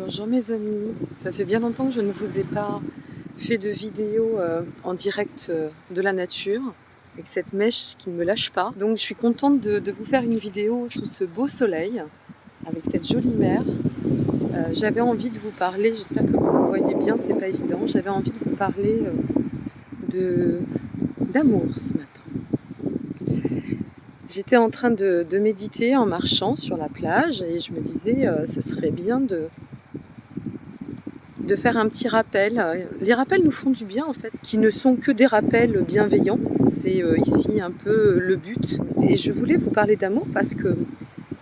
Bonjour mes amis, ça fait bien longtemps que je ne vous ai pas fait de vidéo en direct de la nature, avec cette mèche qui ne me lâche pas. Donc je suis contente de vous faire une vidéo sous ce beau soleil, avec cette jolie mer. J'avais envie de vous parler, j'espère que vous me voyez bien, c'est pas évident, j'avais envie de vous parler d'amour ce matin. J'étais en train de méditer en marchant sur la plage et je me disais ce serait bien de faire un petit rappel. Les rappels nous font du bien en fait, qui ne sont que des rappels bienveillants. C'est ici un peu le but. Et je voulais vous parler d'amour parce que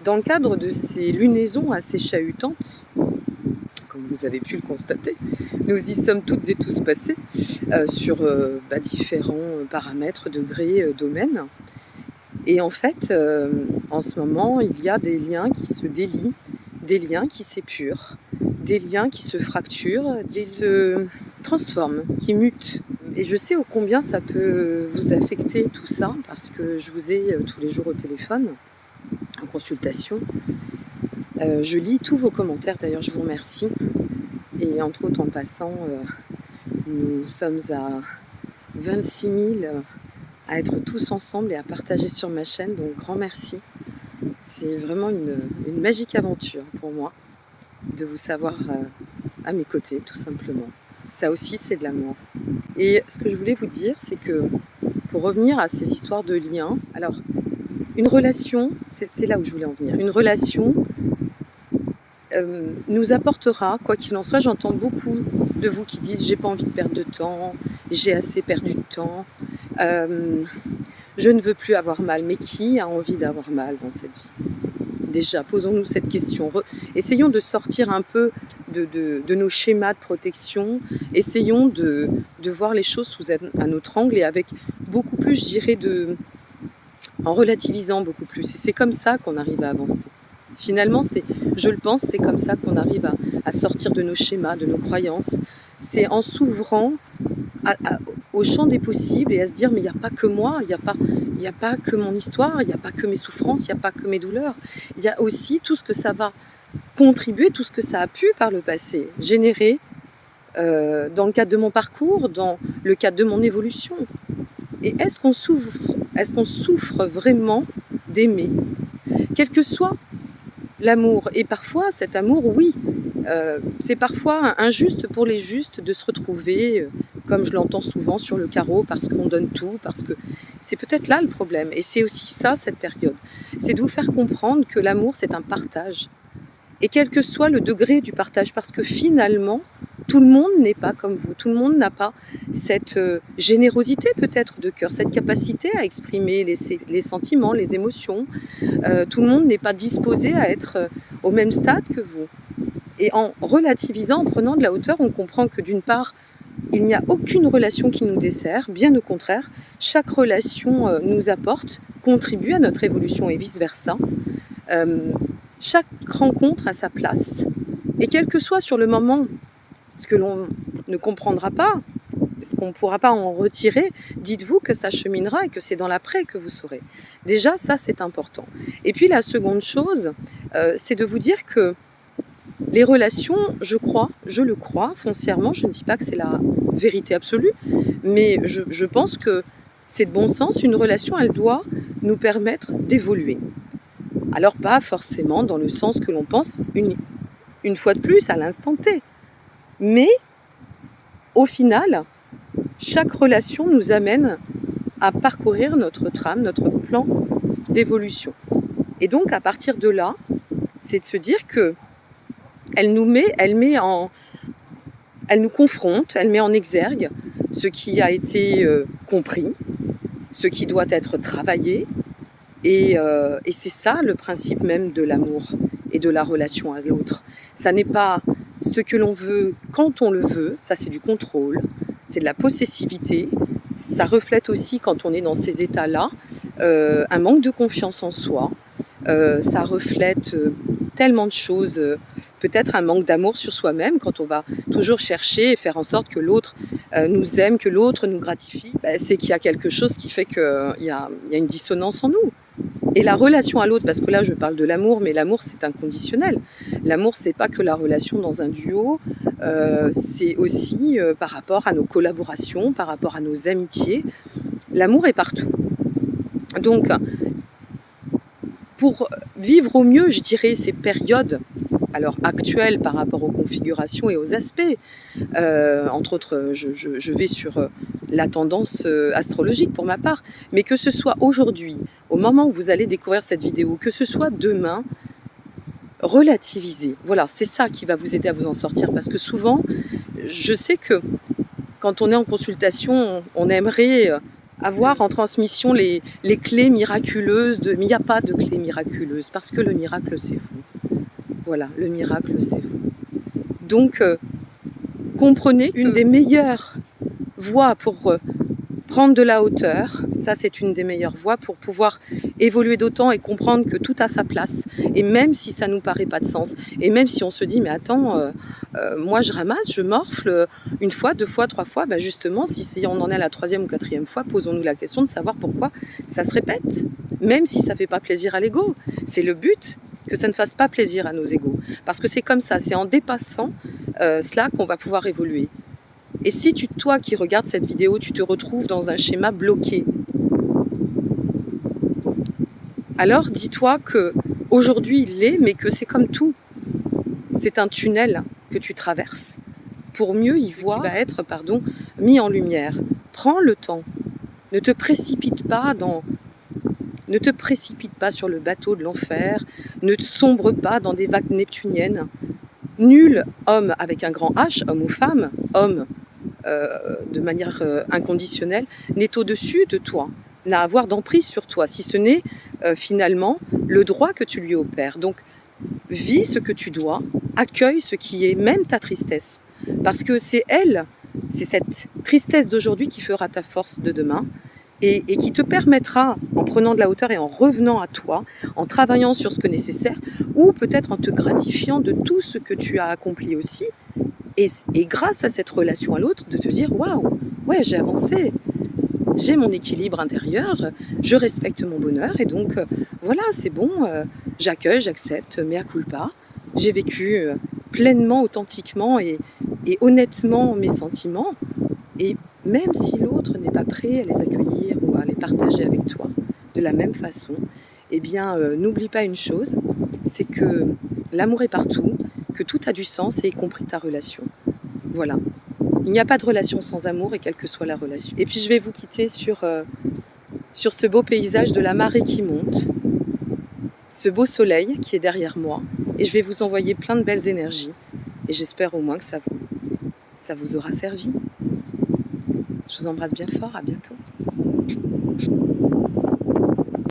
dans le cadre de ces lunaisons assez chahutantes, comme vous avez pu le constater, nous y sommes toutes et tous passés sur différents paramètres, degrés, domaines. Et en fait, en ce moment, il y a des liens qui se délient, des liens qui s'épurent, des liens qui se fracturent, qui se transforment, qui mutent. Et je sais ô combien ça peut vous affecter tout ça, parce que je vous ai tous les jours au téléphone, en consultation. Je lis tous vos commentaires, d'ailleurs je vous remercie. Et entre autres en passant, nous sommes à 26 000 à être tous ensemble et à partager sur ma chaîne, donc grand merci. C'est vraiment une magique aventure pour moi de vous savoir à mes côtés, tout simplement. Ça aussi, c'est de l'amour. Et ce que je voulais vous dire, c'est que pour revenir à ces histoires de liens, alors une relation, c'est là où je voulais en venir, une relation nous apportera, quoi qu'il en soit, j'entends beaucoup de vous qui disent j'ai pas envie de perdre de temps, j'ai assez perdu de temps, je ne veux plus avoir mal. Mais qui a envie d'avoir mal dans cette vie ? Déjà, posons-nous cette question. Essayons de sortir un peu de nos schémas de protection. Essayons de voir les choses sous un autre angle et avec beaucoup plus, je dirais, en relativisant beaucoup plus. Et c'est comme ça qu'on arrive à avancer. Finalement, je le pense, c'est comme ça qu'on arrive à sortir de nos schémas, de nos croyances. C'est en s'ouvrant au champ des possibles et à se dire mais il n'y a pas que moi, il n'y a pas que mon histoire, il n'y a pas que mes souffrances, il n'y a pas que mes douleurs. Il y a aussi tout ce que ça va contribuer, tout ce que ça a pu par le passé générer dans le cadre de mon parcours, dans le cadre de mon évolution. Et est-ce qu'on souffre vraiment d'aimer, quel que soit l'amour? Et parfois cet amour, oui, c'est parfois injuste pour les justes de se retrouver, comme je l'entends souvent, sur le carreau parce qu'on donne tout, parce que c'est peut-être là le problème. Et c'est aussi ça, cette période. C'est de vous faire comprendre que l'amour, c'est un partage. Et quel que soit le degré du partage, parce que finalement, tout le monde n'est pas comme vous. Tout le monde n'a pas cette générosité peut-être de cœur, cette capacité à exprimer les sentiments, les émotions. Tout le monde n'est pas disposé à être au même stade que vous. Et en relativisant, en prenant de la hauteur, on comprend que d'une part, il n'y a aucune relation qui nous dessert, bien au contraire, chaque relation nous apporte, contribue à notre évolution et vice-versa. Chaque rencontre a sa place. Et quel que soit sur le moment ce que l'on ne comprendra pas, ce qu'on ne pourra pas en retirer, dites-vous que ça cheminera et que c'est dans l'après que vous saurez. Déjà, ça c'est important. Et puis la seconde chose, c'est de vous dire que les relations, je le crois foncièrement, je ne dis pas que c'est la vérité absolue, mais je pense que c'est de bon sens, une relation, elle doit nous permettre d'évoluer. Alors pas forcément dans le sens que l'on pense une fois de plus à l'instant T, mais au final, chaque relation nous amène à parcourir notre trame, notre plan d'évolution. Et donc à partir de là, c'est de se dire que elle nous confronte, elle met en exergue ce qui a été compris, ce qui doit être travaillé. Et c'est ça le principe même de l'amour et de la relation à l'autre. Ça n'est pas ce que l'on veut quand on le veut, ça c'est du contrôle, c'est de la possessivité. Ça reflète aussi, quand on est dans ces états-là, un manque de confiance en soi. Ça reflète tellement de choses, peut-être un manque d'amour sur soi-même, quand on va toujours chercher et faire en sorte que l'autre nous aime, que l'autre nous gratifie. C'est qu'il y a quelque chose qui fait qu'il y a une dissonance en nous. Et la relation à l'autre, parce que là je parle de l'amour, mais l'amour c'est inconditionnel. L'amour c'est pas que la relation dans un duo, c'est aussi par rapport à nos collaborations, par rapport à nos amitiés. L'amour est partout. Donc pour vivre au mieux, je dirais, ces périodes alors actuelles par rapport aux configurations et aux aspects, entre autres, je vais sur la tendance astrologique pour ma part, mais que ce soit aujourd'hui, au moment où vous allez découvrir cette vidéo, que ce soit demain, relativisez. Voilà, c'est ça qui va vous aider à vous en sortir, parce que souvent, je sais que quand on est en consultation, on aimerait avoir en transmission les clés miraculeuses, mais il n'y a pas de clés miraculeuses, parce que le miracle c'est vous. Voilà, le miracle c'est vous. Donc, comprenez qu'une des meilleures voies pour prendre de la hauteur, ça c'est une des meilleures voies pour pouvoir évoluer d'autant et comprendre que tout a sa place. Et même si ça ne nous paraît pas de sens, et même si on se dit mais attends, moi je ramasse, je morfle une fois, deux fois, trois fois, bah justement si on en est à la troisième ou quatrième fois, posons-nous la question de savoir pourquoi ça se répète, même si ça ne fait pas plaisir à l'ego. C'est le but, que ça ne fasse pas plaisir à nos égos. Parce que c'est comme ça, c'est en dépassant cela qu'on va pouvoir évoluer. Et si toi qui regardes cette vidéo, tu te retrouves dans un schéma bloqué, alors dis-toi que aujourd'hui il l'est, mais que c'est comme tout. C'est un tunnel que tu traverses pour mieux y voir, qui va être mis en lumière. Prends le temps. Ne te précipite pas ne te précipite pas sur le bateau de l'enfer. Ne sombre pas dans des vagues neptuniennes. Nul homme avec un grand H, homme ou femme, homme de manière inconditionnelle, n'est au-dessus de toi, n'a à avoir d'emprise sur toi, si ce n'est finalement le droit que tu lui opères. Donc, vis ce que tu dois, accueille ce qui est, même ta tristesse, parce que c'est cette tristesse d'aujourd'hui qui fera ta force de demain, et qui te permettra, en prenant de la hauteur et en revenant à toi, en travaillant sur ce que nécessaire, ou peut-être en te gratifiant de tout ce que tu as accompli aussi, et grâce à cette relation à l'autre, de te dire « Waouh, ouais, j'ai avancé, j'ai mon équilibre intérieur, je respecte mon bonheur, et donc voilà, c'est bon, j'accueille, j'accepte, mea culpa, j'ai vécu pleinement, authentiquement et honnêtement mes sentiments, et même si l'autre n'est pas prêt à les accueillir ou à les partager avec toi de la même façon, eh bien, n'oublie pas une chose, c'est que l'amour est partout, que tout a du sens, et y compris ta relation. Voilà. Il n'y a pas de relation sans amour, et quelle que soit la relation. Et puis je vais vous quitter sur ce beau paysage de la marée qui monte, ce beau soleil qui est derrière moi, et je vais vous envoyer plein de belles énergies, et j'espère au moins que ça vous aura servi. Je vous embrasse bien fort, à bientôt.